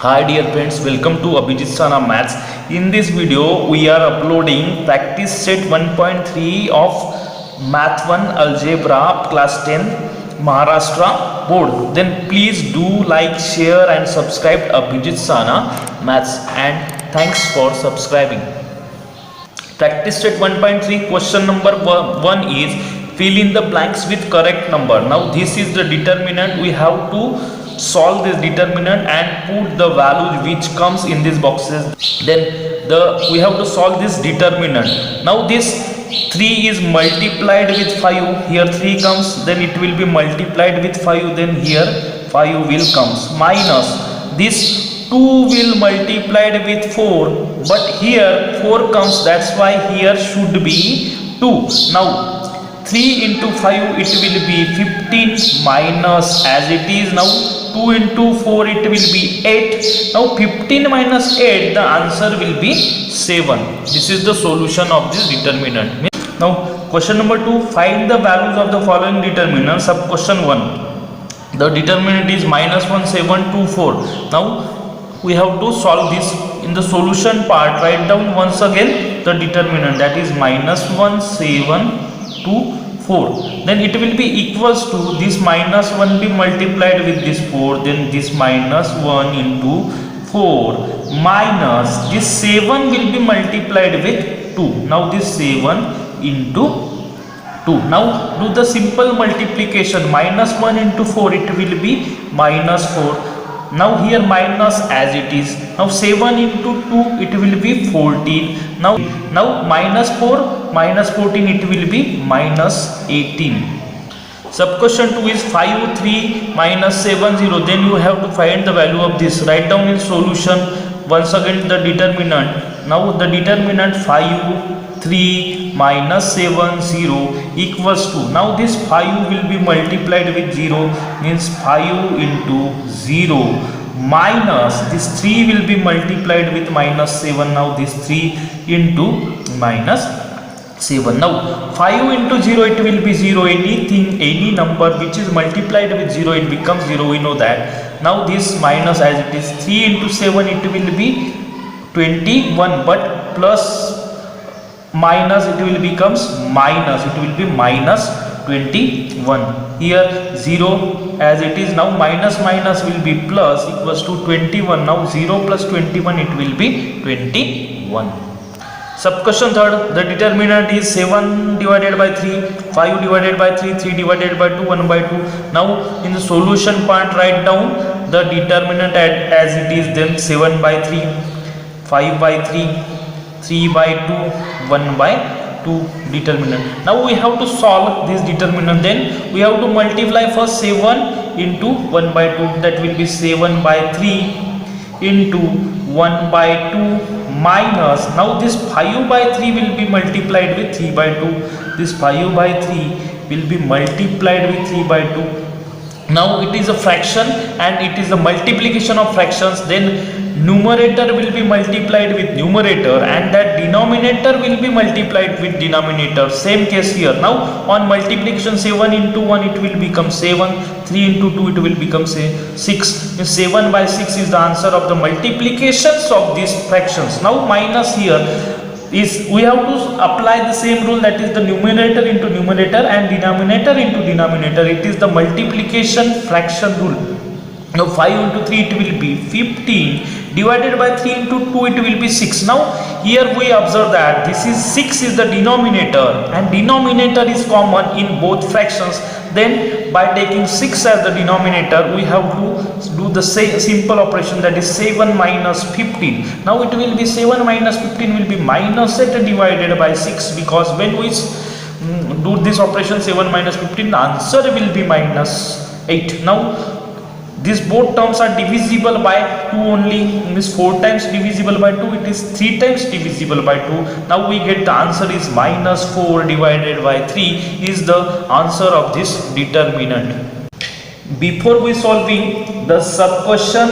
Hi dear friends, welcome to Abhijit Sana Maths. In this video, we are uploading practice set 1.3 of Math 1 Algebra class 10 Maharashtra board. Then please do like, share and subscribe Abhijit Sana Maths, and thanks for subscribing. Practice set 1.3 question number 1 is fill in the blanks with correct number. Now this is the determinant. We have to solve this determinant and put the value which comes in these boxes. Then we have to solve this determinant. Now this 3 is multiplied with 5. Here 3 comes, then it will be multiplied with 5, then here 5 will comes, minus this 2 will multiplied with 4, but here 4 comes, that's why here should be 2. Now 3 into 5 it will be 15 minus, as it is now 2 into 4 it will be 8. Now 15 minus 8, the answer will be 7. This is the solution of this determinant. Now question number 2, find the values of the following determinants. Sub question 1, the determinant is minus 1, 7, 2, 4. Now we have to solve this. In the solution part, write down once again the determinant, that is minus 1, 7, 2, 4. Then it will be equals to this minus 1 be multiplied with this 4, then this minus 1 into 4 minus this 7 will be multiplied with 2. Now this 7 into 2. Now do the simple multiplication. Minus 1 into 4 it will be minus 4. Now here minus as it is. Now 7 into 2 it will be 14. Now minus 4 minus 14 it will be minus 18. Sub question 2 is 5, 3 minus 7, 0. Then you have to find the value of this. Write down in solution once again the determinant. Now the determinant 5, 3 minus 7, 0 equals to, now this 5 will be multiplied with 0, means 5 into 0 minus this 3 will be multiplied with minus 7. Now this 3 into minus 7. Now 5 into 0 it will be 0. Any number which is multiplied with 0 it becomes 0, we know that. Now this minus as it is, 3 into 7 it will be 21, but plus minus it will becomes minus, it will be minus 21. Here 0 as it is, now minus minus will be plus, equals to 21. Now 0 plus 21 it will be 21. Sub question 3, the determinant is 7 divided by 3, 5 divided by 3, 3 divided by 2, 1 by 2. Now in the solution part write down the determinant as it is, then 7 by 3, 5 by 3, 3 by 2, 1 by 2 determinant. Now we have to solve this determinant. Then we have to multiply first 7 into 1 by 2, that will be 7 by 3 into 1 by 2 minus, now this 5 by 3 will be multiplied with 3 by 2, this 5 by 3 will be multiplied with 3 by 2. Now it is a fraction and it is the multiplication of fractions, then numerator will be multiplied with numerator and that denominator will be multiplied with denominator. Same case here. Now on multiplication 7 into 1 it will become 7, 3 into 2 it will become 6. 7 by 6 is the answer of the multiplications of these fractions. Now minus here is, we have to apply the same rule, that is the numerator into numerator and denominator into denominator. It is the multiplication fraction rule. Now 5 into 3 it will be 15 divided by 3 into 2 it will be 6. Now here we observe that this is 6 is the denominator and denominator is common in both fractions. Then by taking 6 as the denominator we have to do the simple operation, that is 7 minus 15. Now it will be 7 minus 15 will be minus 8 divided by 6, because when we do this operation 7 minus 15 the answer will be minus 8. Now these both terms are divisible by 2 only, means 4 times divisible by 2, it is 3 times divisible by 2. Now we get the answer is minus 4 divided by 3 is the answer of this determinant. Before we solving the sub question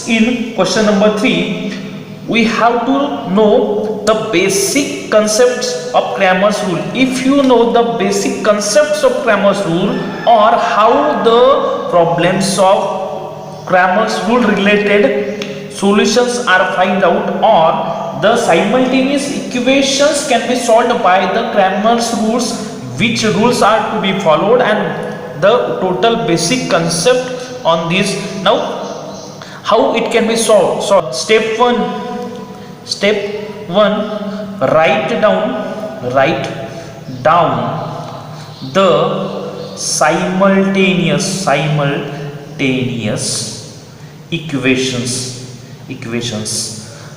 in question number 3, we have to know the basic concepts of Cramer's rule. If you know the basic concepts of Cramer's rule or how the problems of Cramer's rule related solutions are find out, or the simultaneous equations can be solved by the Cramer's rules, which rules are to be followed, and the total basic concept on this. Now how it can be solved? So step 1, write down the simultaneous equations.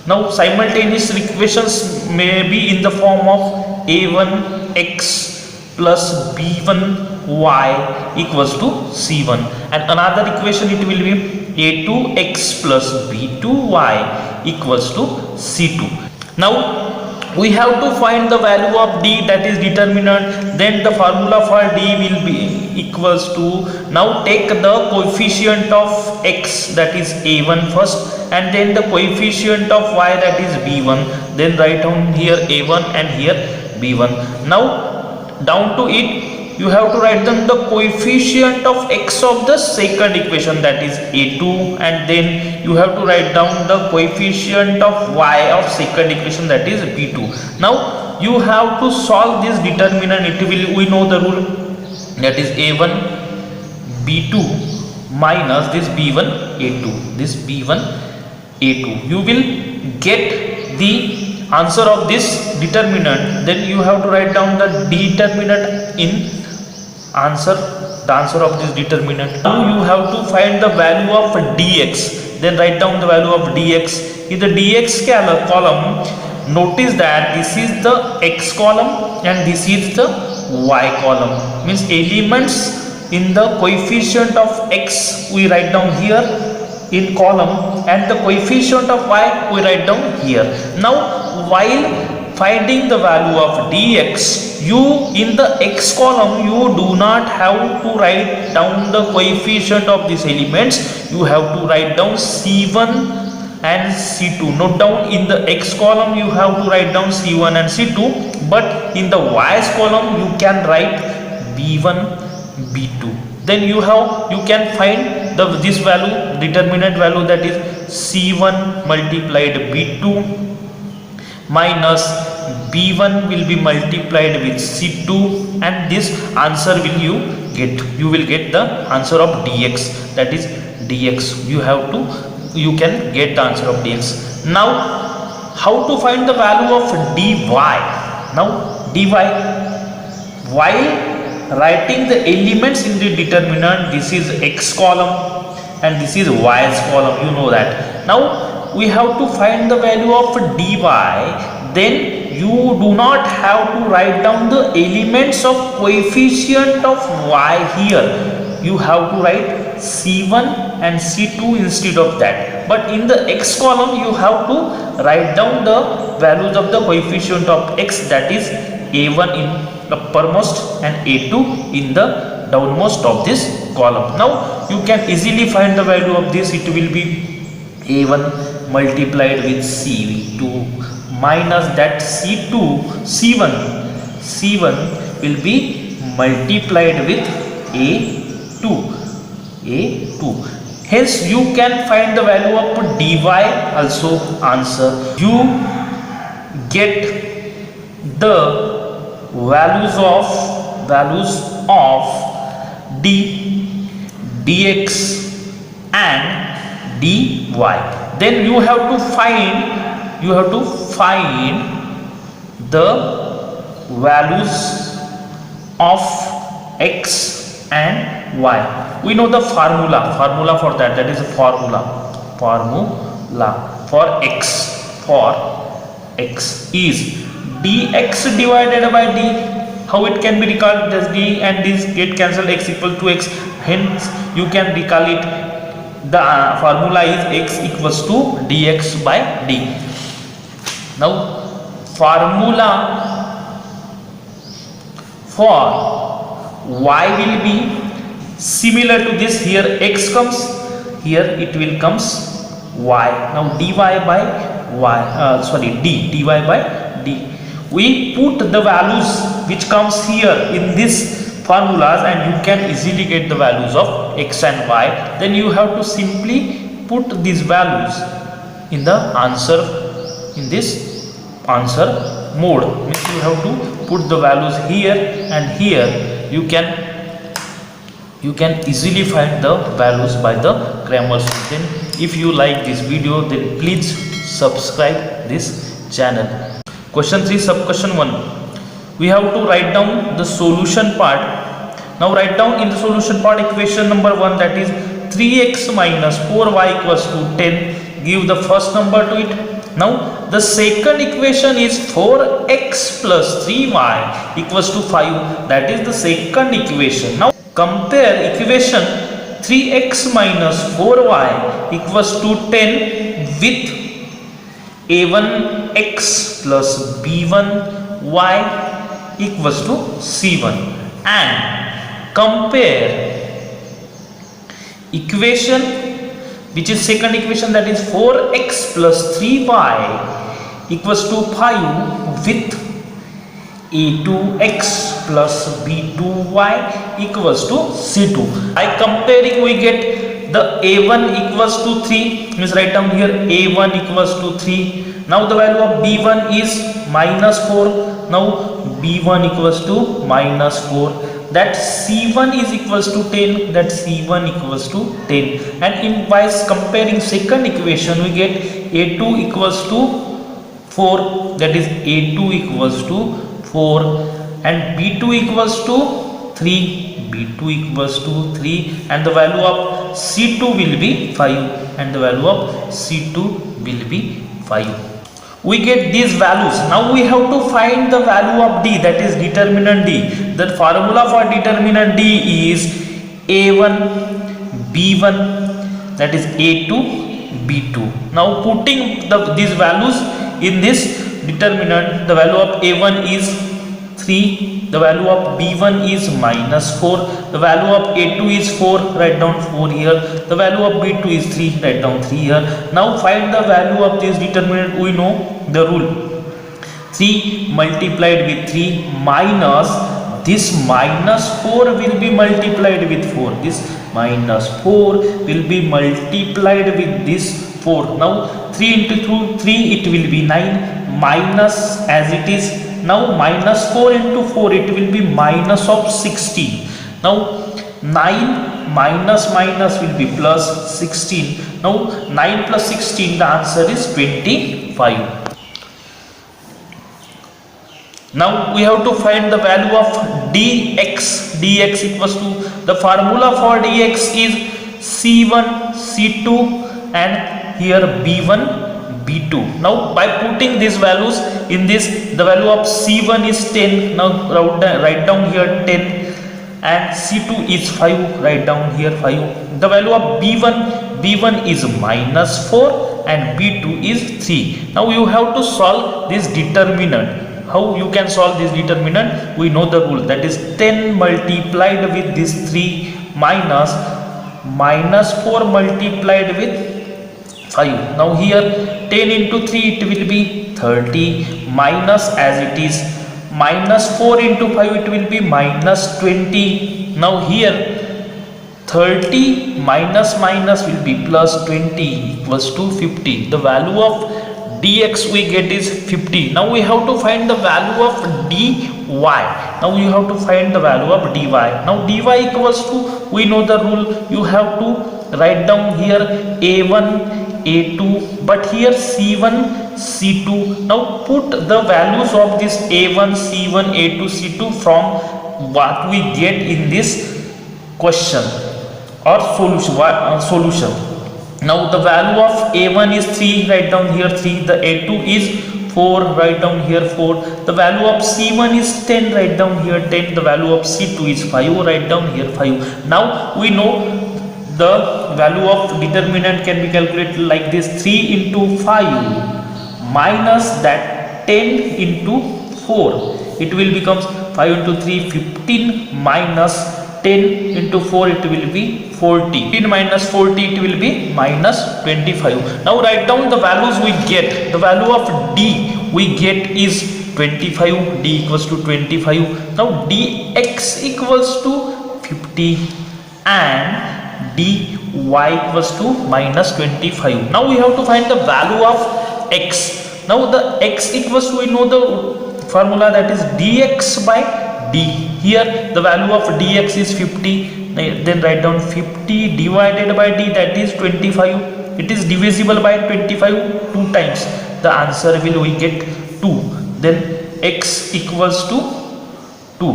Now simultaneous equations may be in the form of a1x plus b1y equals to c1, and another equation it will be a2x plus b2y equals to c2. Now we have to find the value of d, that is determinant. Then the formula for d will be equals to, now take the coefficient of x, that is a1 first, and then the coefficient of y, that is b1, then write down here a1 and here b1. Now down to it you have to write down the coefficient of x of the second equation, that is a2, and then you have to write down the coefficient of y of second equation, that is b2. Now you have to solve this determinant. It will, we know the rule, that is a1 b2 minus this b1 a2, this b1 a2. You will get the answer of this determinant. Then you have to write down the determinant in answer, the answer of this determinant. Now you have to find the value of dx. Then write down the value of dx. In the dx column, notice that this is the x column and this is the y column. Means elements in the coefficient of x we write down here in column, and the coefficient of y we write down here. Now while finding the value of dx, you in the x column you do not have to write down the coefficient of these elements. You have to write down c1 and c2. Note down, in the x column you have to write down c1 and c2, but in the y's column you can write b1 b2. Then you can find this value, determinant value, that is c1 multiplied b2 minus b1 will be multiplied with c2, and this answer will you will get the answer of dx, that is dx. You can get the answer of dx. Now how to find the value of dy? Now dy, while writing the elements in the determinant, this is x column and this is y's column, you know that. Now we have to find the value of dy. Then you do not have to write down the elements of coefficient of y here. You have to write c1 and c2 instead of that. But in the x column you have to write down the values of the coefficient of x, that is a1 in uppermost and a2 in the downmost of this column. Now you can easily find the value of this. It will be a1 multiplied with c2 minus that c1 will be multiplied with a2. Hence you can find the value of dy also answer. You get the values of dx and dy. Then you have to find the values of x and y. We know the formula for that is a formula for x is dx divided by d. How it can be recalled? As d and d get cancelled, x equal to x. Hence you can recall it. The formula is x equals to dx by d. Now formula for y will be similar to this. Here x comes, here it will comes y. Now dy by y, dy by d. We put the values which comes here in this formulas, and you can easily get the values of x and y. Then you have to simply put these values in the answer, in this answer mode. Means you have to put the values here and here. You can easily find the values by the Cramer's rule. Then if you like this video, then please subscribe this channel. Question 3, sub question 1. We have to write down the solution part. Now write down in the solution part equation number 1, that is 3x minus 4y equals to 10. Give the first number to it. Now the second equation is 4x plus 3y equals to 5. That is the second equation. Now compare equation 3x minus 4y equals to 10 with a1x plus b1y equals to c1, and compare equation which is second equation, that is 4x plus 3y equals to 5 with a2x plus b2y equals to c2. By comparing we get the a1 equals to 3, means write down here a1 equals to 3. Now the value of b1 is minus 4. Now b1 equals to minus 4. That c1 is equals to 10. That c1 equals to 10. And in by comparing second equation we get a2 equals to 4. That is a2 equals to 4 and b2 equals to 3. b2 equals to 3, and the value of c2 will be 5, and the value of c2 will be 5. We get these values. Now we have to find the value of d, that is determinant d. The formula for determinant d is a1 b1, that is a2 b2. Now putting these values in this determinant, the value of a1 is 3, the value of b1 is minus 4, the value of a2 is 4, write down 4 here, the value of b2 is 3, write down 3 here. Now find the value of this determinant. We know the rule, 3 multiplied with 3 minus this minus 4 will be multiplied with 4, this minus 4 will be multiplied with this 4. Now 3 into 3 it will be 9, minus as it is. Now minus 4 into 4 it will be minus of 16. Now 9 minus minus will be plus 16. Now 9 plus 16, the answer is 25. Now we have to find the value of dx. dx equals to, the formula for dx is c1 c2 and here b1 b2. Now by putting these values in this, the value of c1 is 10. Now write down here 10, and c2 is 5, write down here 5. The value of b1 is minus 4 and b2 is 3. Now you have to solve this determinant. How you can solve this determinant? We know the rule, that is 10 multiplied with this 3 minus 4 multiplied with 5. Now here 10 into 3 it will be 30, minus as it is minus 4 into 5 it will be minus 20. Now here 30 minus minus will be plus 20 equals to 50. The value of dx we get is 50. Now we have to find the value of dy. Now you have to find the value of dy. Now dy equals to, we know the rule, you have to write down here a1 a2, but here c1 c2. Now put the values of this a1 c1 a2 c2 from what we get in this question or solution. Now the value of a1 is 3, write down here 3, the a2 is 4, write down here 4, the value of c1 is 10, write down here 10, the value of c2 is 5, write down here 5. Now we know the value of determinant can be calculated like this, 3 into 5 minus that 10 into 4, it will become 5 into 3 15 minus 10 into 4 it will be 40. 15 minus 40 it will be minus 25. Now write down the values we get. The value of d we get is 25. d equals to 25. Now dx equals to 50 and dy y equals to minus 25. Now we have to find the value of x. Now the x equals to, we know the formula, that is dx by d. Here the value of dx is 50. Then write down 50 divided by d, that is 25. It is divisible by 25 two times. The answer will we get 2. Then x equals to 2.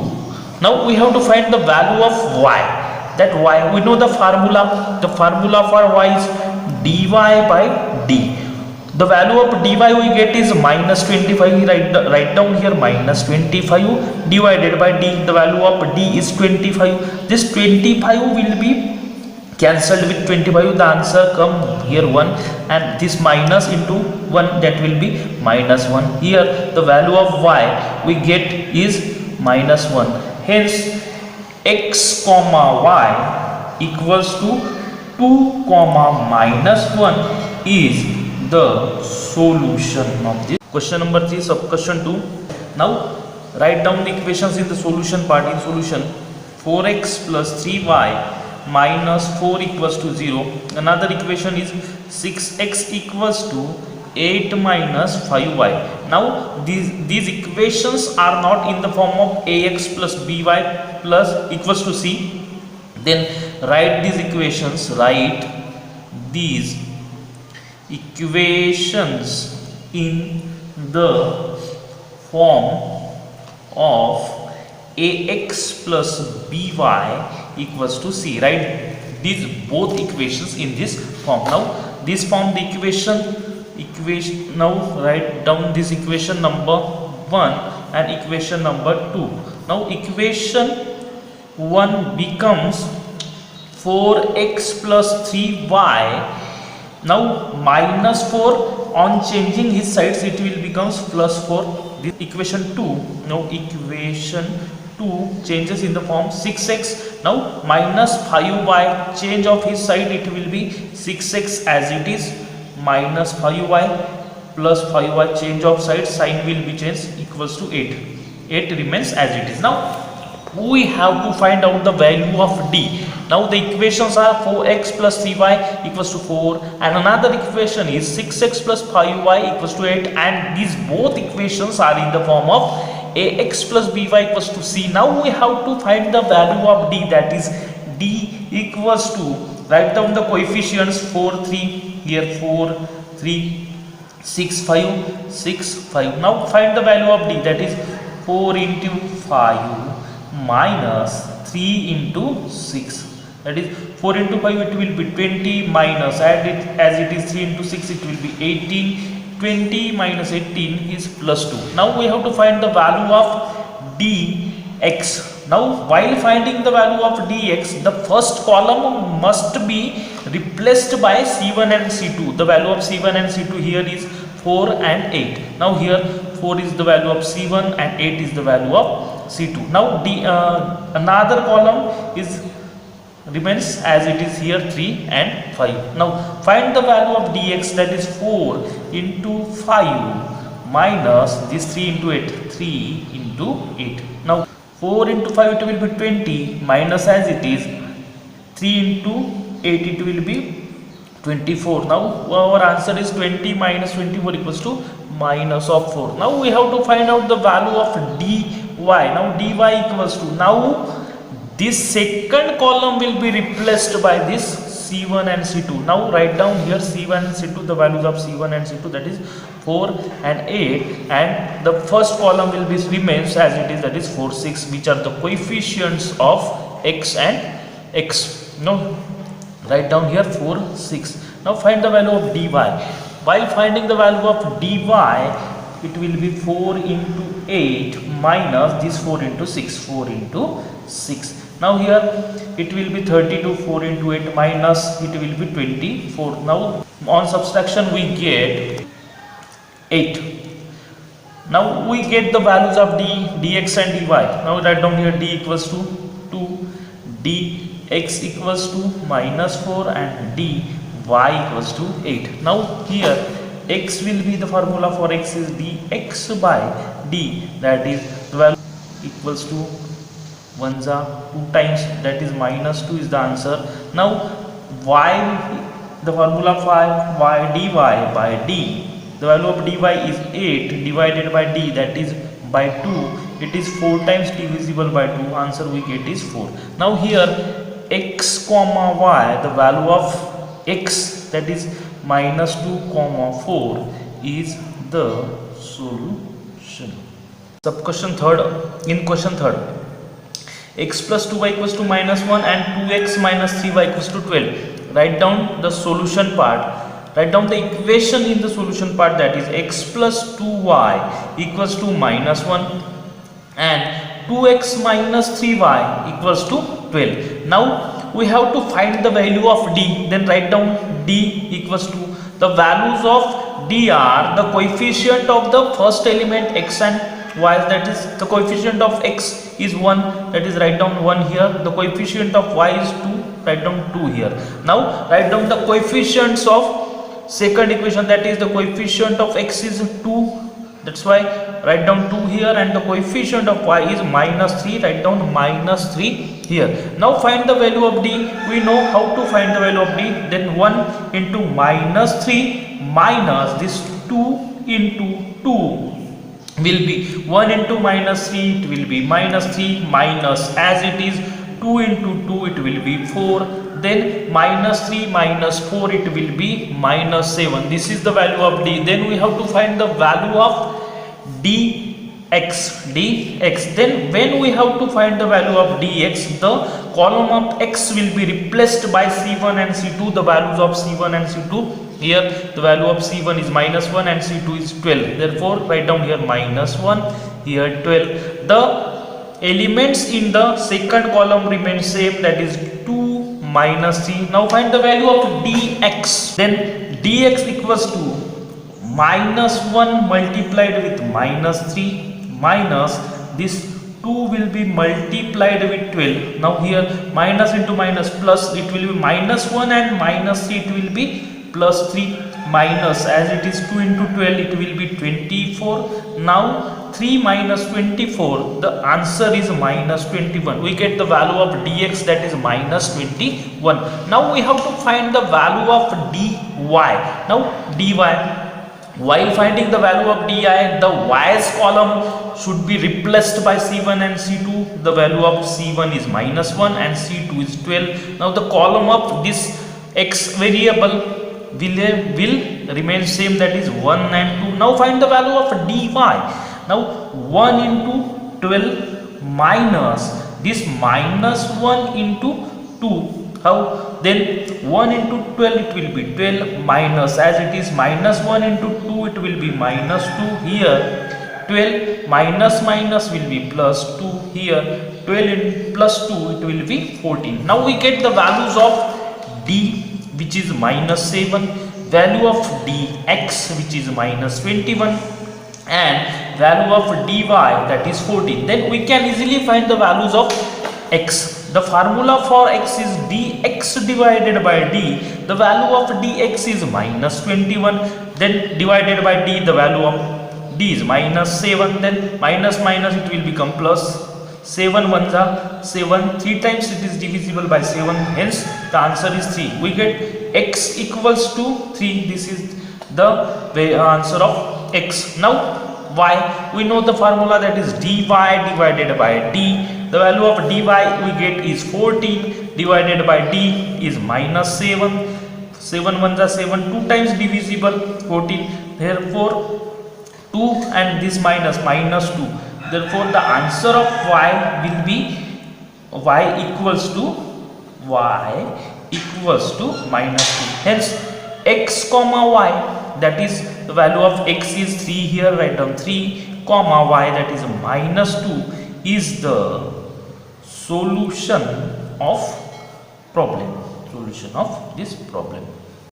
Now we have to find the value of y. That y, we know the formula. The formula for y is dy by d. The value of dy we get is minus 25. Write down here minus 25 divided by d. The value of d is 25. This 25 will be cancelled with 25. The answer come here 1, and this minus into 1, that will be minus 1. Here the value of y we get is minus 1. Hence x comma y equals to 2 comma minus 1 is the solution of this. Question number 3, sub question 2. Now write down the equations in the solution part. In solution, 4x plus 3y minus 4 equals to 0. Another equation is 6x equals to 8 minus 5y. Now these equations are not in the form of ax plus by plus equals to c. Then write these equations. Write these equations in the form of ax plus by equals to c. Write these both equations in this form. Now this form the equation. Now write down this equation number 1 and equation number 2. Now equation 1 becomes 4x plus 3y. Now minus 4, on changing his sides it will becomes plus 4. This equation 2. Now equation 2 changes in the form 6x. Now minus 5y, change of his side, it will be 6x as it is, minus 5y plus 5y, change of side, sign will be changed, equals to 8. 8 remains as it is. Now we have to find out the value of d. Now the equations are 4x plus 3y equals to 4, and another equation is 6x plus 5y equals to 8, and these both equations are in the form of ax plus by equals to c. Now we have to find the value of d, that is d equals to, write down the coefficients, 4 3, here 4 3, 6 5, 6 5. Now find the value of d, that is 4 into 5 minus 3 into 6, that is 4 into 5, it will be 20, minus, add it as it is 3 into 6, it will be 18. 20 minus 18 is plus 2. Now we have to find the value of dx. Now while finding the value of dx, the first column must be replaced by c1 and c2. The value of c1 and c2 here is 4 and 8. Now here 4 is the value of c1 and 8 is the value of c2. Now another column is remains as it is here, 3 and 5. Now find the value of dx, that is 4 into 5 minus this 3 into 8, 3 into 8. Now 4 into 5 it will be 20, minus as it is 3 into 8 it will be 24. Now our answer is 20 minus 24 equals to minus of 4. Now we have to find out the value of dy. Now dy equals to, now this second column will be replaced by this c1 and c2. Now write down here c1 and c2, the values of c1 and c2, that is 4 and 8, and the first column will be remains as it is, that is 4 6, which are the coefficients of x and x. Now write down here 4 6. Now find the value of dy. While finding the value of dy, it will be 4 into 8 minus this 4 into 6, 4 into 6. Now here it will be 32, 4 into 8 minus it will be 24. Now on subtraction we get 8. Now we get the values of dx and dy. Now write down here d equals to 2, dx equals to minus 4, and dy equals to 8. Now here x will be, the formula for x is dx by d, that is the value equals to 1 2 times, that is minus 2 is the answer. Now y, the formula for y dy by d, the value of dy is 8 divided by d, that is by 2. It is 4 times divisible by 2. Answer we get is 4. Now here x comma y, the value of x, that is minus 2 comma 4, is the solution. Sub question third. In question third, x plus 2y equals to minus 1 and 2x minus 3y equals to 12. Write down the solution part. Write down the equation in the solution part, that is x plus 2y equals to minus 1 and 2x minus 3y equals to 12. Now we have to find the value of d. Then write down d equals to, the values of d are the coefficient of the first element x and y, that is the coefficient of x is 1, that is write down 1 here. The coefficient of y is 2, write down 2 here. Now write down the coefficients of second equation, that is the coefficient of x is 2, that's why write down 2 here, and the coefficient of y is minus 3, write down minus 3 here. Now find the value of d. We know how to find the value of d. Then 1 into minus 3 minus this 2 into 2 will be 1 into minus 3, it will be minus 3 minus, as it is 2 into 2, it will be 4, then minus 3 minus 4, it will be minus 7. This is the value of d. Then we have to find the value of dx. Then when we have to find the value of dx, the column of x will be replaced by c1 and c2, the values of c1 and c2. Here the value of c1 is minus 1 and c2 is 12. Therefore write down here minus 1, here 12. The elements in the second column remain same, that is 2 minus 3. Now find the value of dx. Then dx equals to minus 1 multiplied with minus 3 minus this 2 will be multiplied with 12. Now here minus into minus plus, it will be minus 1 and minus 3, it will be plus 3 minus, as it is 2 into 12, it will be 24. Now 3 minus 24, the answer is minus 21. We get the value of dx, that is minus 21. Now we have to find the value of dy. Now dy, while finding the value of di, the y's column should be replaced by c1 and c2. The value of c1 is minus 1 and c2 is 12. Now the column of this x variable will remain same, that is 1 and 2. Now find the value of dy. Now 1 into 12 minus this minus 1 into 2. How? Then 1 into 12, it will be 12 minus, as it is minus 1 into 2, it will be minus 2 here. 12 minus minus will be plus 2 here. 12 in plus 2, it will be 14. Now we get the values of d, which is minus 7, value of dx, which is minus 21, and value of dy, that is 14. Then we can easily find the values of x. The formula for x is dx divided by d. The value of dx is minus 21. Then divided by d, the value of d is minus 7. Then minus minus, it will become plus. 7 ones are 7, 3 times it is divisible by 7, hence the answer is 3. We get x equals to 3. This is the answer of x. Now y, we know the formula, that is dy divided by d. The value of dy we get is 14, divided by d is minus 7. 7 ones are 7, 2 times divisible 14, therefore 2 and this minus 2. Therefore the answer of y will be y equals to minus 2. Hence x comma y, that is the value of x is 3 here, write down 3 comma y, that is minus 2, is the solution of this problem.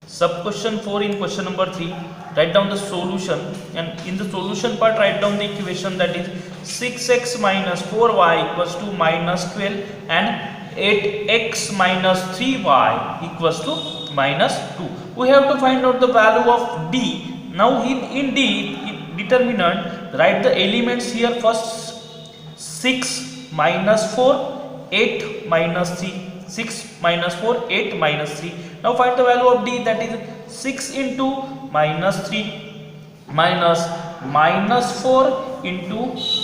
Sub question 4 in question number 3, write down the solution, and in the solution part write down the equation, that is 6x minus 4y equals to minus 12 and 8x minus 3y equals to minus 2. We have to find out the value of d. Now in d determinant, write the elements here first. 6 minus 4, 8 minus 3. 6 minus 4, 8 minus 3. Now find the value of D, that is 6 into minus 3 minus minus 4 into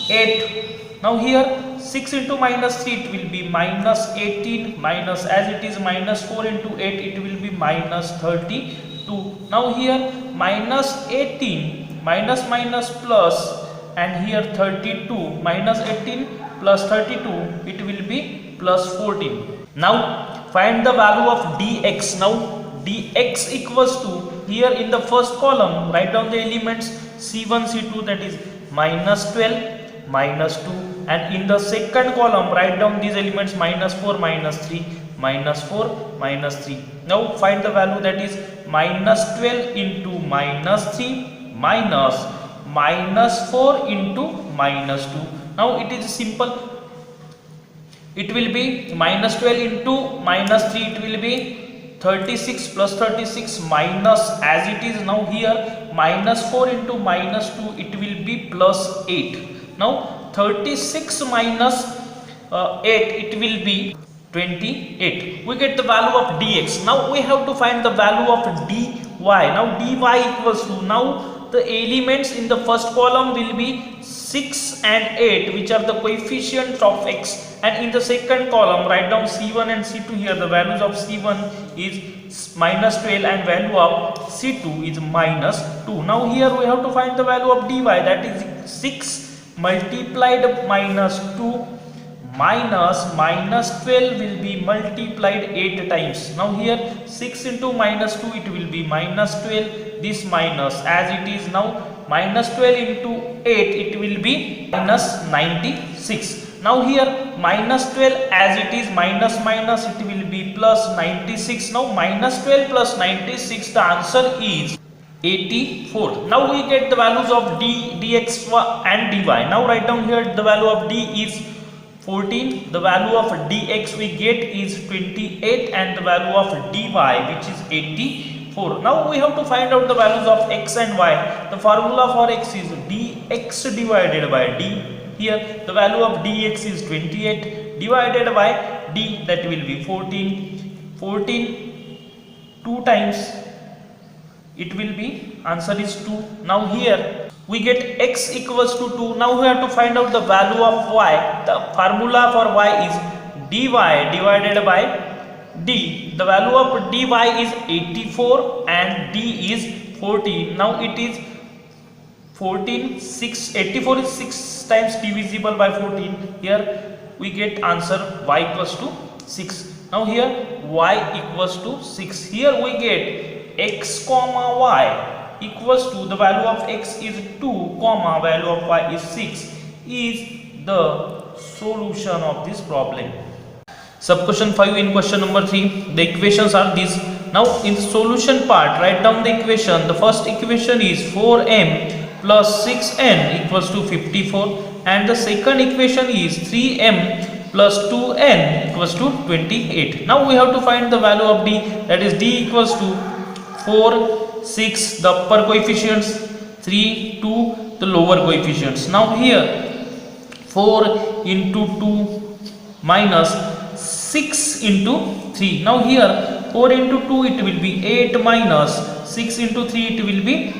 8. Now here 6 into minus 3, it will be minus 18, minus, as it is minus 4 into 8, it will be minus 32. Now here minus 18 minus minus plus, and here 32 minus 18 plus 32, it will be plus 14. Now find the value of dx. Now dx equals to, here in the first column write down the elements c1 c2, that is minus 12 minus 2, and in the second column write down these elements minus 4 minus 3 minus 4 minus 3. Now find the value, that is minus 12 into minus 3 minus minus 4 into minus 2. Now it is simple, it will be minus 12 into minus 3, it will be 36 plus 36 minus, as it is now here minus 4 into minus 2, it will be plus 8. Now 36 minus 8, it will be 28. We get the value of dx. Now we have to find the value of dy. Now dy equals to, now the elements in the first column will be 6 and 8, which are the coefficients of x, and in the second column write down c1 and c2. Here the values of c1 is minus 12 and value of c2 is minus 2. Now here we have to find the value of dy, that is 6 multiplied minus 2 minus minus 12 will be multiplied 8 times. Now here 6 into minus 2, it will be minus 12, this minus, as it is now minus 12 into 8, it will be minus 96. Now here minus 12, as it is minus minus, it will be plus 96. Now minus 12 plus 96, the answer is 84. Now we get the values of dx and dy. Now write down here the value of d is 14, the value of dx we get is 28, and the value of dy, which is 84. Now we have to find out the values of x and y. The formula for x is dx divided by d. Here the value of dx is 28 divided by d, that will be 14. 14 2 times, it will be, answer is 2. Now here we get x equals to 2. Now we have to find out the value of y. The formula for y is dy divided by d. The value of dy is 84 and d is 14. Now it is 14, 6, 84 is 6 times divisible by 14. Here we get answer y equals to 6. Now here y equals to 6. Here we get x comma y equals to, the value of x is 2 comma value of y is 6, is the solution of this problem. Sub question 5 in question number 3, the equations are these. Now in the solution part write down the equation. The first equation is 4m plus 6n equals to 54, and the second equation is 3m plus 2n equals to 28. Now we have to find the value of d, that is d equals to 4, 6 the upper coefficients, 3, 2 the lower coefficients. Now here 4 into 2 minus 6 into 3. Now here 4 into 2 it will be 8 minus 6 into 3 it will be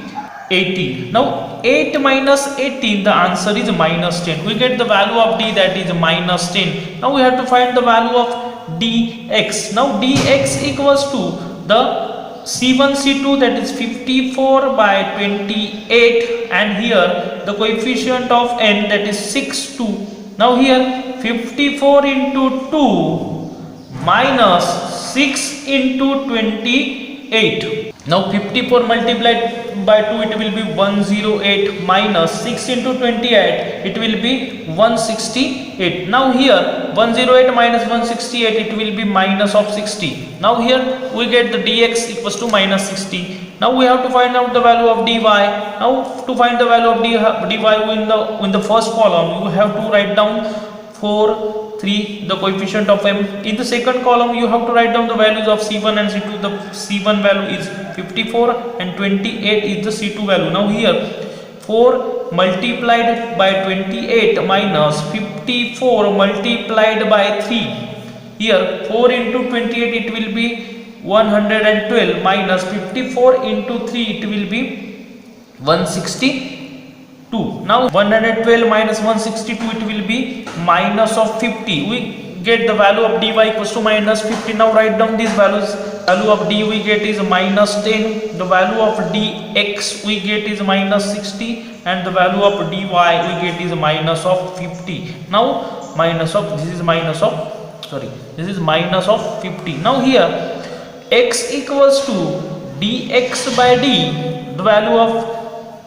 18. Now 8 minus 18, the answer is minus 10. We get the value of d, that is minus 10. Now we have to find the value of dx. Now dx equals to the c1 c2, that is 54 by 28, and here the coefficient of n, that is 6 2. Now here 54 into 2 minus 6 into 28. Now 54 multiplied by 2, it will be 108 minus 6 into 28, it will be 168. Now here 108 minus 168, it will be minus of 60. Now here we get the dx equals to minus 60. Now we have to find out the value of dy. Now to find the value of dy in the first column, you have to write down 4, 3 the coefficient of m. In the second column you have to write down the values of c1 and c2. The c1 value is 54 and 28 is the c2 value. Now here 4 multiplied by 28 minus 54 multiplied by 3. Here 4 into 28 it will be 112 minus 54 into 3 it will be 162. Now 112 minus 162 it will be minus of 50. We get the value of dy equals to minus 50. Now write down these values. Value of d we get is minus 10. The value of dx we get is minus 60, and the value of dy we get is minus of 50. Now minus of this is minus of this is minus of 50. Now here x equals to dx by d. The value of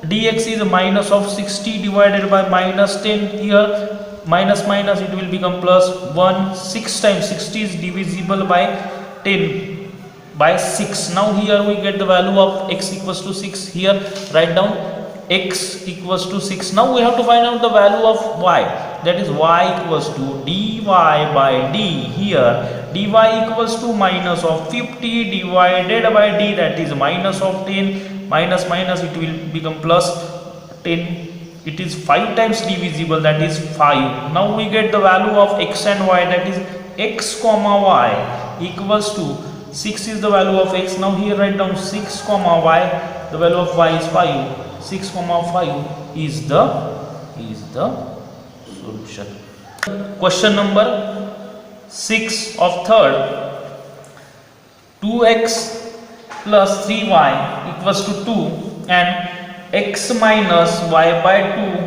dx is minus of 60 divided by minus 10. Here minus minus it will become plus 1. 6 times 60 is divisible by 10 by 6. Now here we get the value of x equals to 6. Here write down x equals to 6. Now we have to find out the value of y. That is y equals to dy by d. Here dy equals to minus of 50 divided by d, that is minus of 10. Minus minus it will become plus 10. It is 5 times divisible, that is 5. Now we get the value of x and y, that is x comma y equals to 6 is the value of x. Now here write down 6 comma y. The value of y is 5. 6 comma 5 is the solution. Question number 6 of third. 2x plus 3y equals to 2 and x minus y by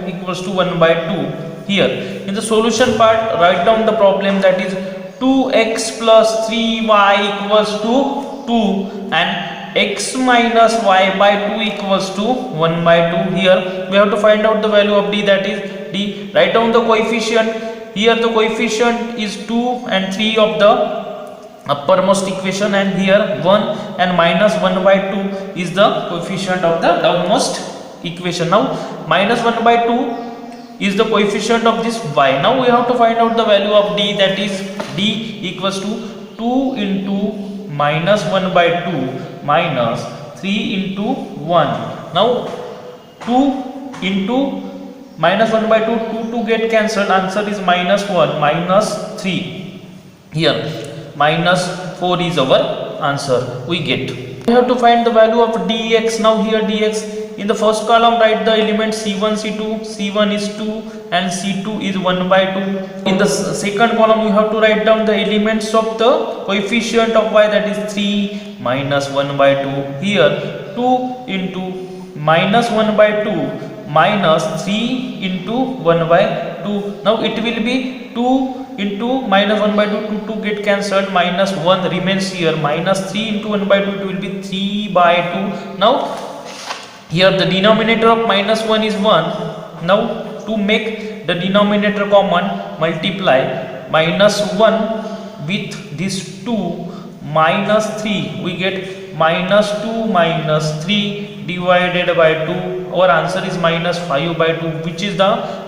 2 equals to 1 by 2. Here in the solution part write down the problem, that is 2x plus 3y equals to 2 and x minus y by 2 equals to 1 by 2. Here we have to find out the value of d, that is d. Write down the coefficient. Here the coefficient is 2 and 3 of the uppermost equation, and here 1 and minus 1 by 2 is the coefficient of the downmost equation. Now minus 1 by 2 is the coefficient of this y. Now we have to find out the value of d, that is d equals to 2 into minus 1 by 2 minus 3 into 1. Now 2 into minus 1 by 2, 2 get cancelled, answer is minus 1 minus 3. Here minus 4 is our answer we get. We have to find the value of dx. Now here dx, in the first column write the element c1 c2. c1 is 2 and c2 is 1 by 2. In the second column we have to write down the elements of the coefficient of y, that is 3 minus 1 by 2. Here 2 into minus 1 by 2 minus 3 into 1 by 2. Now it will be 2 into minus 1 by 2, 2 get cancelled, minus 1 remains here, minus 3 into 1 by 2 it will be 3 by 2. Now here the denominator of minus 1 is 1. Now to make the denominator common, multiply minus 1 with this 2 minus 3, we get minus 2 minus 3 divided by 2. Our answer is minus 5 by 2, which is the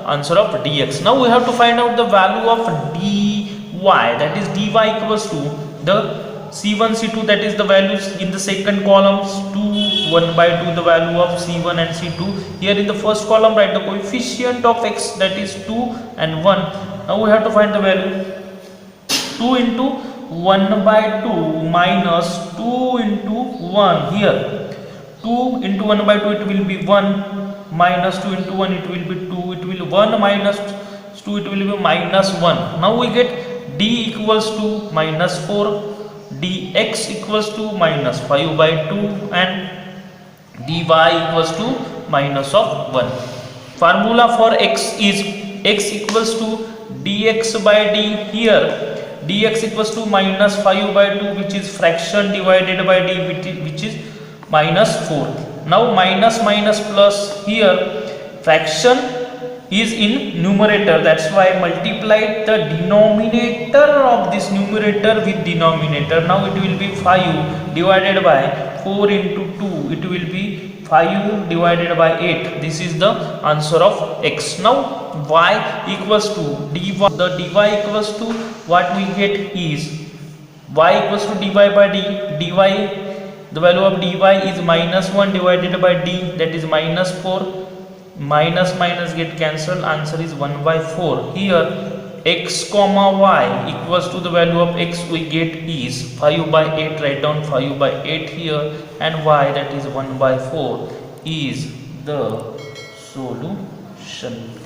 answer of dx. Now we have to find out the value of dy, that is dy equals to the c1 c2, that is the values in the second columns, 2 1 by 2 the value of c1 and c2. Here in the first column write the coefficient of x, that is 2 and 1. Now we have to find the value. 2 into 1 by 2 minus 2 into 1. Here 2 into 1 by 2 it will be 1, minus 2 into 1 it will be 2, it will 1 minus 2 it will be minus 1. Now we get d equals to minus 4, dx equals to minus 5 by 2 and dy equals to minus of 1. Formula for x is x equals to dx by d. Here dx equals to minus 5 by 2, which is fraction divided by d, which is minus 4. Now minus minus plus, here fraction is in numerator, that's why I multiplied the denominator of this numerator with denominator. Now it will be 5 divided by 4 into 2, it will be 5 divided by 8. This is the answer of x. Now y equals to dy, the dy equals to what we get is y equals to dy by d. Dy, the value of dy is minus 1 divided by d, that is minus 4. Minus minus get cancelled, answer is 1 by 4. Here x comma y equals to the value of x we get is 5 by 8, write down 5 by 8 here, and y, that is 1 by 4, is the solution.